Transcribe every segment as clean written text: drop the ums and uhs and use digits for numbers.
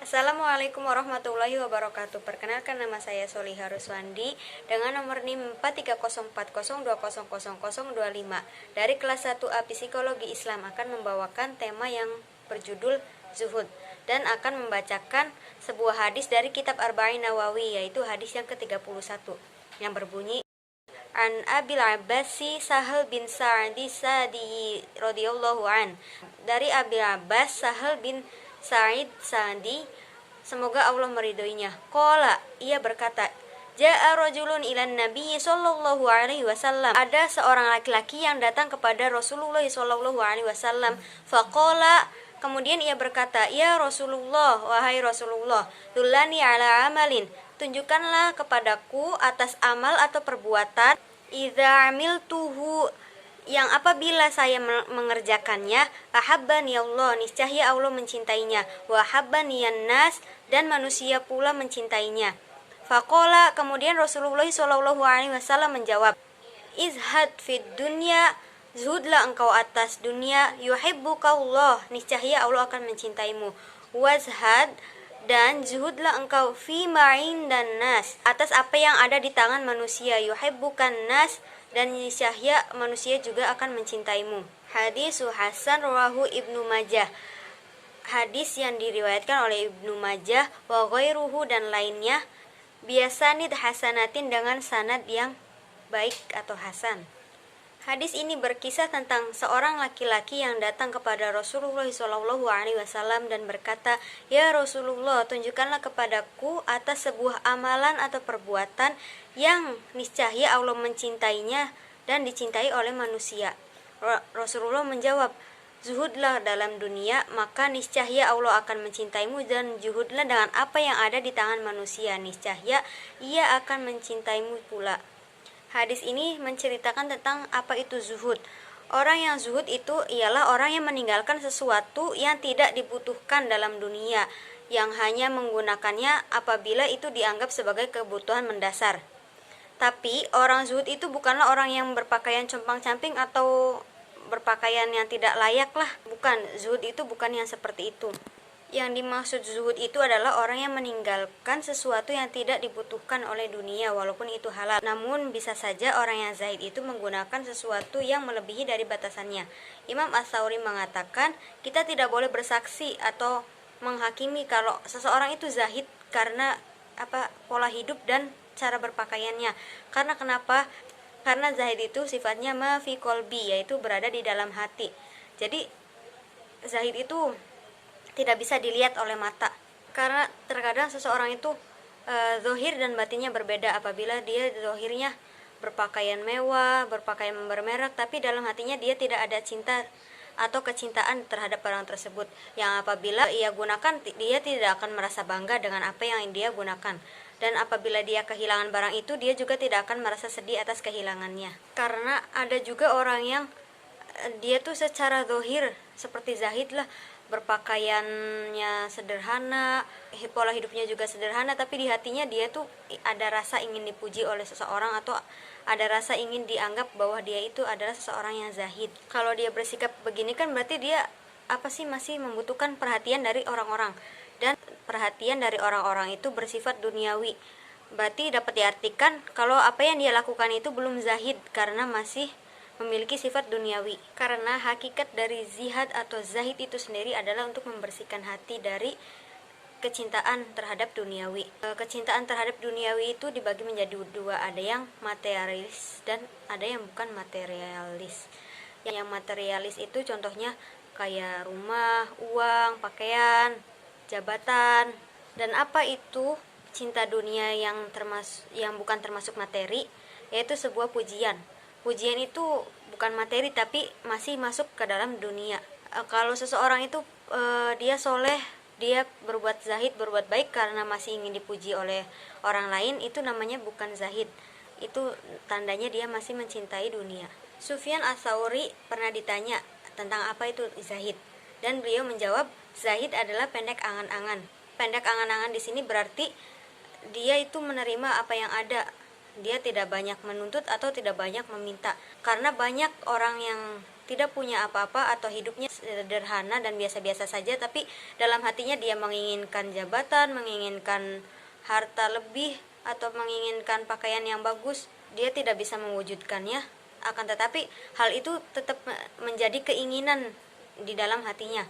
Assalamualaikum warahmatullahi wabarakatuh. Perkenalkan, nama saya Soliha Ruswandi dengan nomor NIM 430402000025 dari kelas 1A Psikologi Islam, akan membawakan tema yang berjudul Zuhud dan akan membacakan sebuah hadis dari kitab Arba'in Nawawi, yaitu hadis yang ke-31 yang berbunyi, An Abil Abbasi Sahal bin Sa'di Sa'di radhiyallahu an. Dari Abil Abbas Sahal bin Sa'id Sa'di, semoga Allah meridhoinya. Qala, ia berkata, Ja'a rajulun ilan Nabi sallallahu alaihi wasallam. Ada seorang laki-laki yang datang kepada Rasulullah sallallahu alaihi wasallam. Faqala, kemudian ia berkata, Ya Rasulullah, wahai Rasulullah, dullani ala amalin, tunjukkanlah kepadaku atas amal atau perbuatan, idza amiltuhu, yang apabila saya mengerjakannya, ahabbani Allah, niscaya Allah mencintainya, wa ahabbani nas, dan manusia pula mencintainya. Faqala, kemudian Rasulullah SAW menjawab, izhad fid dunya, zuhudlah engkau atas dunia, yuhibbuka Allah, niscaya Allah akan mencintaimu. Wazhad, dan zuhudlah engkau fi ma'in dan nas, atas apa yang ada di tangan manusia, yuhibbukan nas, dan niscaya manusia juga akan mencintaimu. Hadis Hasan rawahu Ibnu Majah, hadis yang diriwayatkan oleh Ibnu Majah, wa ghairuhu, dan lainnya, biasanid hasanatin, dengan sanad yang baik atau hasan. Hadis ini berkisah tentang seorang laki-laki yang datang kepada Rasulullah SAW dan berkata, Ya Rasulullah, tunjukkanlah kepadaku atas sebuah amalan atau perbuatan yang niscaya Allah mencintainya dan dicintai oleh manusia. Rasulullah menjawab, zuhudlah dalam dunia, maka niscaya Allah akan mencintaimu, dan zuhudlah dengan apa yang ada di tangan manusia, niscaya ia akan mencintaimu pula. Hadis ini menceritakan tentang apa itu zuhud. Orang yang zuhud itu ialah orang yang meninggalkan sesuatu yang tidak dibutuhkan dalam dunia, yang hanya menggunakannya apabila itu dianggap sebagai kebutuhan mendasar. Tapi orang zuhud itu bukanlah orang yang berpakaian compang-camping atau berpakaian yang tidak layak lah. Bukan, zuhud itu bukan yang seperti itu. Yang dimaksud zuhud itu adalah orang yang meninggalkan sesuatu yang tidak dibutuhkan oleh dunia walaupun itu halal. Namun bisa saja orang yang zahid itu menggunakan sesuatu yang melebihi dari batasannya. Imam Ats-Tsauri mengatakan, kita tidak boleh bersaksi atau menghakimi kalau seseorang itu zahid karena pola hidup dan cara berpakaiannya. Karena kenapa? Karena zahid itu sifatnya ma fi qalbi, yaitu berada di dalam hati. Jadi zahid itu tidak bisa dilihat oleh mata, karena terkadang seseorang itu zahir dan batinnya berbeda. Apabila dia zahirnya berpakaian mewah, berpakaian bermerek, tapi dalam hatinya dia tidak ada cinta atau kecintaan terhadap barang tersebut, yang apabila ia gunakan, dia tidak akan merasa bangga dengan apa yang dia gunakan. Dan apabila dia kehilangan barang itu, dia juga tidak akan merasa sedih atas kehilangannya. Karena ada juga orang yang dia tuh secara zahir seperti zahid lah, berpakaiannya sederhana, pola hidupnya juga sederhana, tapi di hatinya dia tuh ada rasa ingin dipuji oleh seseorang, atau ada rasa ingin dianggap bahwa dia itu adalah seseorang yang zahid. Kalau dia bersikap begini kan berarti dia masih membutuhkan perhatian dari orang-orang, dan perhatian dari orang-orang itu bersifat duniawi. Berarti dapat diartikan kalau apa yang dia lakukan itu belum zahid, karena masih memiliki sifat duniawi. Karena hakikat dari zihad atau zahid itu sendiri adalah untuk membersihkan hati dari kecintaan terhadap duniawi. Kecintaan terhadap duniawi itu dibagi menjadi dua, ada yang materialis dan ada yang bukan materialis. Yang materialis itu contohnya kayak rumah, uang, pakaian, jabatan. Dan apa itu cinta dunia yang bukan termasuk materi? Yaitu sebuah pujian. Pujian itu bukan materi tapi masih masuk ke dalam dunia. Kalau seseorang itu dia soleh, dia berbuat zahid, berbuat baik karena masih ingin dipuji oleh orang lain, itu namanya bukan zahid. Itu tandanya dia masih mencintai dunia. Sufyan Ats-Tsauri pernah ditanya tentang apa itu zahid, dan beliau menjawab, zahid adalah pendek angan-angan. Pendek angan-angan di sini berarti dia itu menerima apa yang ada. Dia tidak banyak menuntut atau tidak banyak meminta. Karena banyak orang yang tidak punya apa-apa atau hidupnya sederhana dan biasa-biasa saja, tapi dalam hatinya dia menginginkan jabatan, menginginkan harta lebih, atau menginginkan pakaian yang bagus, dia tidak bisa mewujudkannya. Akan tetapi hal itu tetap menjadi keinginan di dalam hatinya.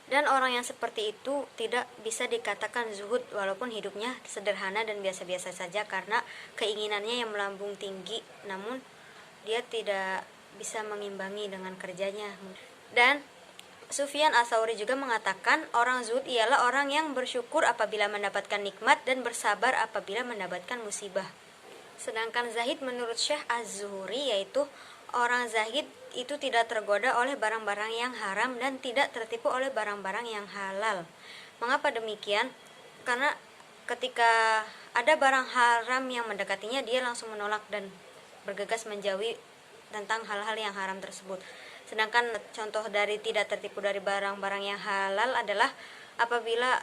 Dan orang yang seperti itu tidak bisa dikatakan zuhud walaupun hidupnya sederhana dan biasa-biasa saja, karena keinginannya yang melambung tinggi, namun dia tidak bisa mengimbangi dengan kerjanya. Dan Sufyan Ats-Tsauri juga mengatakan orang zuhud ialah orang yang bersyukur apabila mendapatkan nikmat dan bersabar apabila mendapatkan musibah. Sedangkan zahid menurut Syekh Az-Zuhri yaitu orang zahid itu tidak tergoda oleh barang-barang yang haram dan tidak tertipu oleh barang-barang yang halal. Mengapa demikian? Karena ketika ada barang haram yang mendekatinya, dia langsung menolak dan bergegas menjauhi tentang hal-hal yang haram tersebut. Sedangkan contoh dari tidak tertipu dari barang-barang yang halal adalah apabila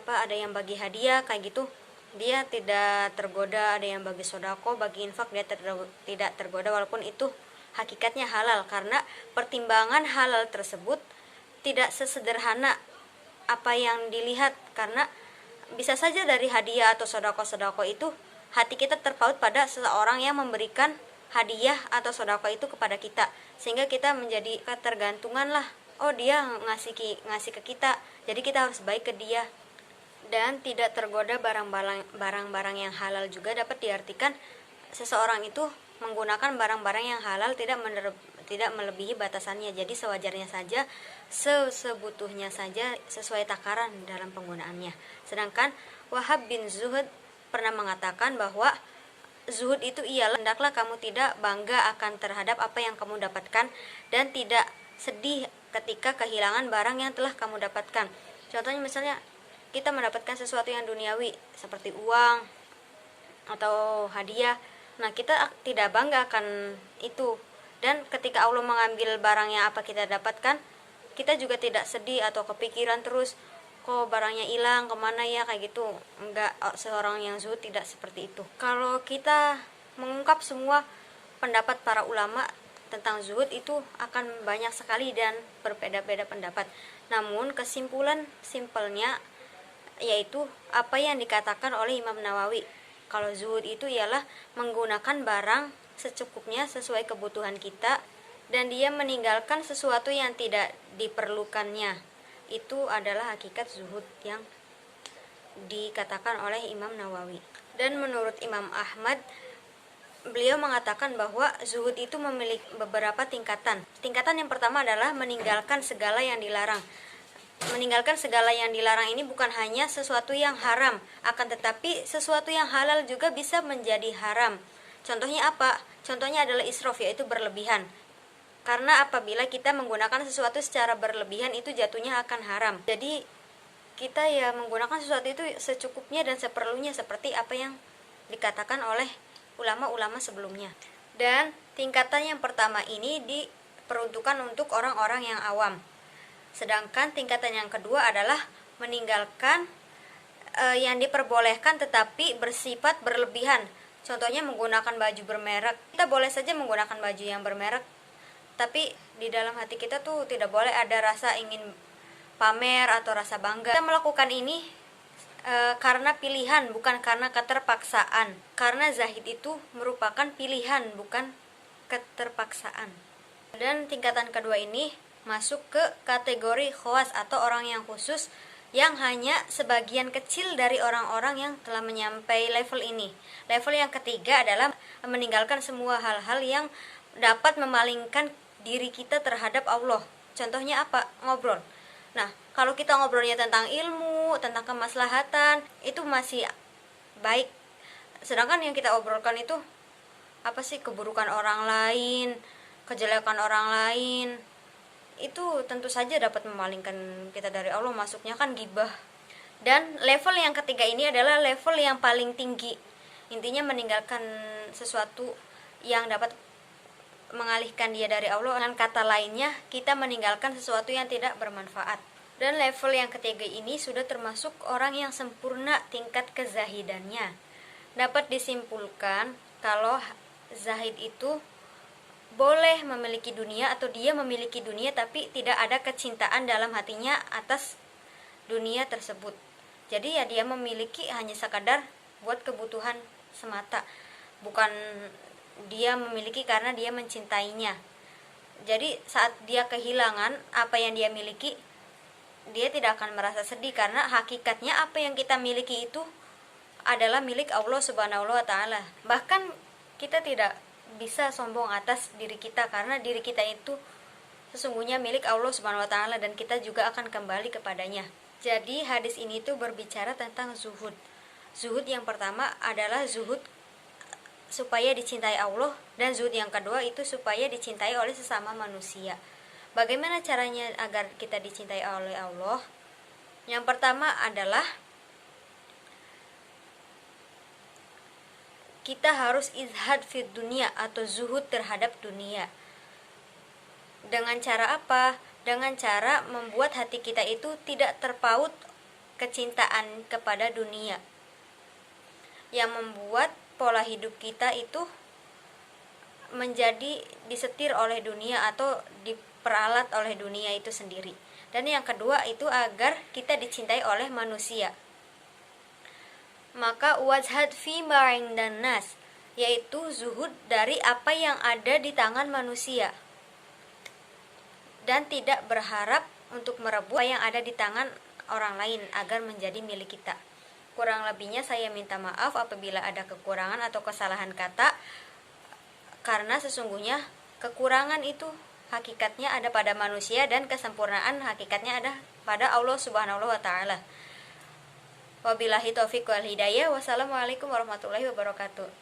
ada yang bagi hadiah kayak gitu, dia tidak tergoda. Ada yang bagi sodako, bagi infak, dia tidak tergoda walaupun itu hakikatnya halal, karena pertimbangan halal tersebut tidak sesederhana apa yang dilihat. Karena bisa saja dari hadiah atau sodako-sodako itu hati kita terpaut pada seseorang yang memberikan hadiah atau sodako itu kepada kita, sehingga kita menjadi ketergantungan lah, oh dia ngasih ke kita, jadi kita harus baik ke dia. Dan tidak tergoda barang-barang yang halal juga dapat diartikan seseorang itu menggunakan barang-barang yang halal tidak melebihi batasannya, jadi sewajarnya saja, sebutuhnya saja, sesuai takaran dalam penggunaannya. Sedangkan Wahab bin Zuhud pernah mengatakan bahwa zuhud itu ialah hendaklah kamu tidak bangga akan terhadap apa yang kamu dapatkan dan tidak sedih ketika kehilangan barang yang telah kamu dapatkan. Contohnya misalnya kita mendapatkan sesuatu yang duniawi seperti uang atau hadiah, nah kita tidak bangga akan itu. Dan ketika Allah mengambil barang yang apa kita dapatkan, kita juga tidak sedih atau kepikiran terus, kok barangnya hilang, kemana ya, kayak gitu. Enggak, seorang yang zuhud tidak seperti itu. Kalau kita mengungkap semua pendapat para ulama tentang zuhud itu akan banyak sekali dan berbeda-beda pendapat. Namun kesimpulan simpelnya yaitu apa yang dikatakan oleh Imam Nawawi. Kalau zuhud itu ialah menggunakan barang secukupnya sesuai kebutuhan kita, dan dia meninggalkan sesuatu yang tidak diperlukannya. Itu adalah hakikat zuhud yang dikatakan oleh Imam Nawawi. Dan menurut Imam Ahmad, beliau mengatakan bahwa zuhud itu memiliki beberapa tingkatan. Tingkatan yang pertama adalah meninggalkan segala yang dilarang. Meninggalkan segala yang dilarang ini bukan hanya sesuatu yang haram, akan tetapi sesuatu yang halal juga bisa menjadi haram. Contohnya apa? Contohnya adalah israf, yaitu berlebihan. Karena apabila kita menggunakan sesuatu secara berlebihan itu jatuhnya akan haram. Jadi kita ya menggunakan sesuatu itu secukupnya dan seperlunya, seperti apa yang dikatakan oleh ulama-ulama sebelumnya. Dan tingkatan yang pertama ini diperuntukkan untuk orang-orang yang awam. Sedangkan tingkatan yang kedua adalah meninggalkan yang diperbolehkan tetapi bersifat berlebihan. Contohnya menggunakan baju bermerek. Kita boleh saja menggunakan baju yang bermerek, tapi di dalam hati kita tuh tidak boleh ada rasa ingin pamer atau rasa bangga. Kita melakukan ini karena pilihan, bukan karena keterpaksaan. Karena zahid itu merupakan pilihan, bukan keterpaksaan. Dan tingkatan kedua ini masuk ke kategori khawas atau orang yang khusus, yang hanya sebagian kecil dari orang-orang yang telah menyampai level ini. Level yang ketiga adalah meninggalkan semua hal-hal yang dapat memalingkan diri kita terhadap Allah. Contohnya apa? Ngobrol. Nah, kalau kita ngobrolnya tentang ilmu, tentang kemaslahatan, itu masih baik. Sedangkan yang kita obrolkan itu apa sih? Keburukan orang lain, kejelekan orang lain. Itu tentu saja dapat memalingkan kita dari Allah, masuknya kan ghibah. Dan level yang ketiga ini adalah level yang paling tinggi. Intinya meninggalkan sesuatu yang dapat mengalihkan dia dari Allah. Dengan kata lainnya, kita meninggalkan sesuatu yang tidak bermanfaat. Dan level yang ketiga ini sudah termasuk orang yang sempurna tingkat kezahidannya. Dapat disimpulkan kalau zahid itu boleh memiliki dunia atau dia memiliki dunia tapi tidak ada kecintaan dalam hatinya atas dunia tersebut. Jadi ya dia memiliki hanya sekadar buat kebutuhan semata, bukan dia memiliki karena dia mencintainya. Jadi saat dia kehilangan apa yang dia miliki, dia tidak akan merasa sedih karena hakikatnya apa yang kita miliki itu adalah milik Allah Subhanahu wa taala. Bahkan kita tidak bisa sombong atas diri kita karena diri kita itu sesungguhnya milik Allah Subhanahu wa taala dan kita juga akan kembali kepadanya. Jadi hadis ini tuh berbicara tentang zuhud. Zuhud yang pertama adalah zuhud supaya dicintai Allah, dan zuhud yang kedua itu supaya dicintai oleh sesama manusia. Bagaimana caranya agar kita dicintai oleh Allah? Yang pertama adalah kita harus izhad fid dunia atau zuhud terhadap dunia. Dengan cara apa? Dengan cara membuat hati kita itu tidak terpaut kecintaan kepada dunia, yang membuat pola hidup kita itu menjadi disetir oleh dunia atau diperalat oleh dunia itu sendiri. Dan yang kedua itu agar kita dicintai oleh manusia. Maka wajhad fi ma'in dan nas, yaitu zuhud dari apa yang ada di tangan manusia dan tidak berharap untuk merebut apa yang ada di tangan orang lain agar menjadi milik kita. Kurang lebihnya saya minta maaf apabila ada kekurangan atau kesalahan kata, karena sesungguhnya kekurangan itu hakikatnya ada pada manusia dan kesempurnaan hakikatnya ada pada Allah Subhanahu wa taala. Wabillahi taufiq wal hidayah. Wassalamualaikum warahmatullahi wabarakatuh.